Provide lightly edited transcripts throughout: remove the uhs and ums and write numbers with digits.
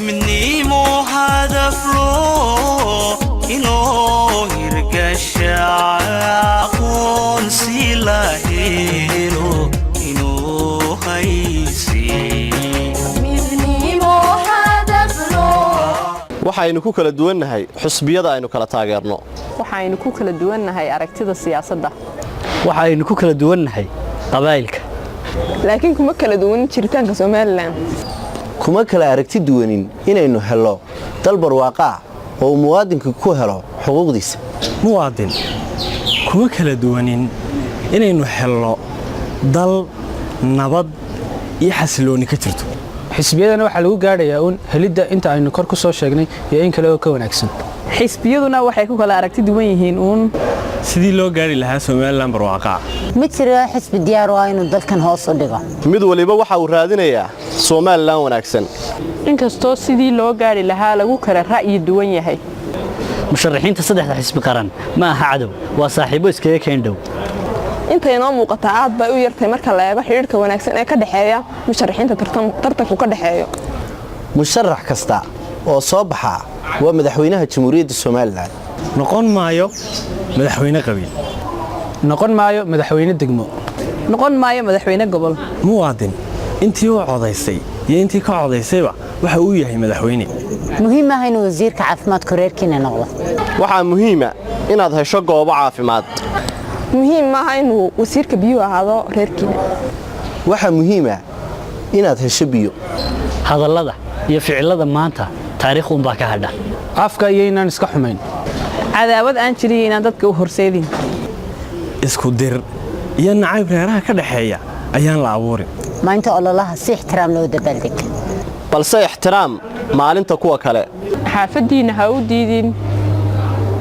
مني مو هدف له إنه يرجع أكون سلاهيرو إنه هيسي مني مو هدف له waxaynu ku kala duwannahay xusbiyada aynu kala taageerno waxaynu ku kala duwannahay aragtida siyaasadda waxaynu ku kala duwannahay qabaa'ilka laakiin kuma kala duwan jiritaanka Soomaaliland kuma kala aragti duwanin inaynu helo dal barwaaqo ah oo muwaadinka ku helo xuquuqdiisa muwaadin kuma kala duwanin inaynu helo dal nabad iyo xasilooni ka jirto xisbiyadana waxa lagu gaadhayaa helidda inta aynu kor ku soo sheegnay iyo in kale oo ka wanaagsan xisbiyaduna waxay ku kala aragti duwan yihiin sidii loo gaari lahaa Soomaaliland barwaaqo ma jiro xisbi diyaar ah inuu dalkan hoos u dhigo mid waliba waxa uu raadinayaa Soomaaliland wanaagsan inkastoo sidii loo gaari lahaa lagu kala ra'yi duwan yahay musharaxiinta saddexda xisbi qaran ma aha cadow waa saaxiibo iskaga keen dhow inta inoo muuqata aad bay u yartay marka la eego xiriirka wanaagsan ee ka dhaxeeya musharaxiinta tartanku ka dhaxeeyo musharax kasta oo soo baxa waa madaxweynaha Jamhuuriyadda Soomaaliland noqon maayo madaxweyne qabiil noqon maayo madaxweyne degmo noqon maayo madaxweyne gobol muwaadin intii uu codaysay iyo intii ka codaysayba waxa uu yahay madaxweyne muhiim ah inuu wasiirka caafimaadka reerkiina noqdo waxa muhiim ah inaad hesho goobo caafimaad muhiim ma aha inuu wasiirka biyo ahaado reerkiina waxa muhiim ah inaad hesho biyo hadallada iyo ficilada maanta taariikh baa ka hadha afka iyo inaan iska xumayn cadaawad aan jirin inaan dadka u horseedin isku dir iyo nacayb reeraha ka dhaxeeya ayaan la abuurin maanta ololaha si ixtiraam loo dabaaldeg balse ixtiraam maalinta kuwa kale xaafadiina ha u diidin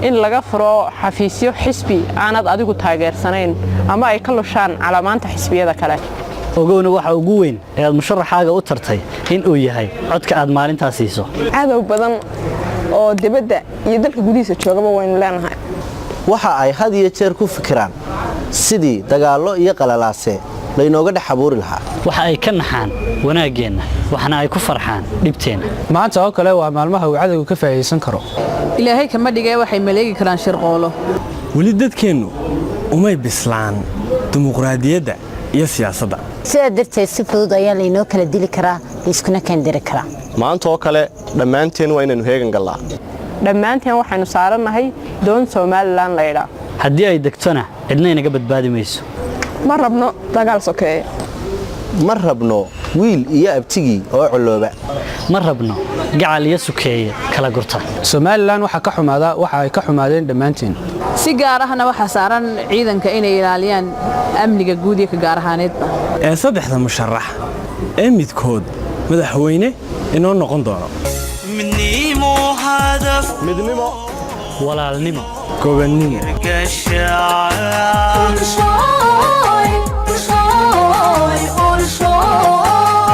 in laga furo xafiisyo xisbi aanad adigu taageersanayn ama ay ka lushaan calaamaanta xisbiyada kale ogowna waxa ugu weyn ee aad musharaxaaga u tartay in uu yahay codka aad maalintaas siiso cadow badan oo dibadda iyo dalka gudihiisa joogaba waynu leenahay waxa ay had iyo jeer ku fikiraan sidii dagaallo iyo qalalaase laynooga dhex abuuri lahaa waxa ay ka naxaan wanaageenna waxna ay ku farxaan dhibteena maanta oo kale waa maalmaha uu cadawgu ka faa'iideysan karo ilaahay kama dhigay waxay maleegi karaan shirqoolo weli dadkeennu umay bislaan dimuqraadiyadda iyo siyaasadda sida darteed si fudud ayaa laynoo kala dili karaa iskuna kaandiri karaa maanta oo kale dhammaanteen waa inaynu heegan galnaa dhammaanteen waxaynu saarannahay doon Soomaaliland leeyahay haddii ay degtona cidna inaga badbaadi mayso ma rabno dagaal sokeeye ma rabno wiil iyo abtigii oo culooba ma rabno gacal iyo sukeeye kala gurta Soomaaliland waxa ka xumaada waxa ay ka xumaadeen dhammaanteen si gaar ahna waxa saaran ciidanka inay ilaaliyaan amniga guud iyo ka gaar ahaaneedba ee saddexda musharax ee midkood madaxweyne inoo noqon doono مني مو هدف midnimo walaalnimo gobonnimo كل شوي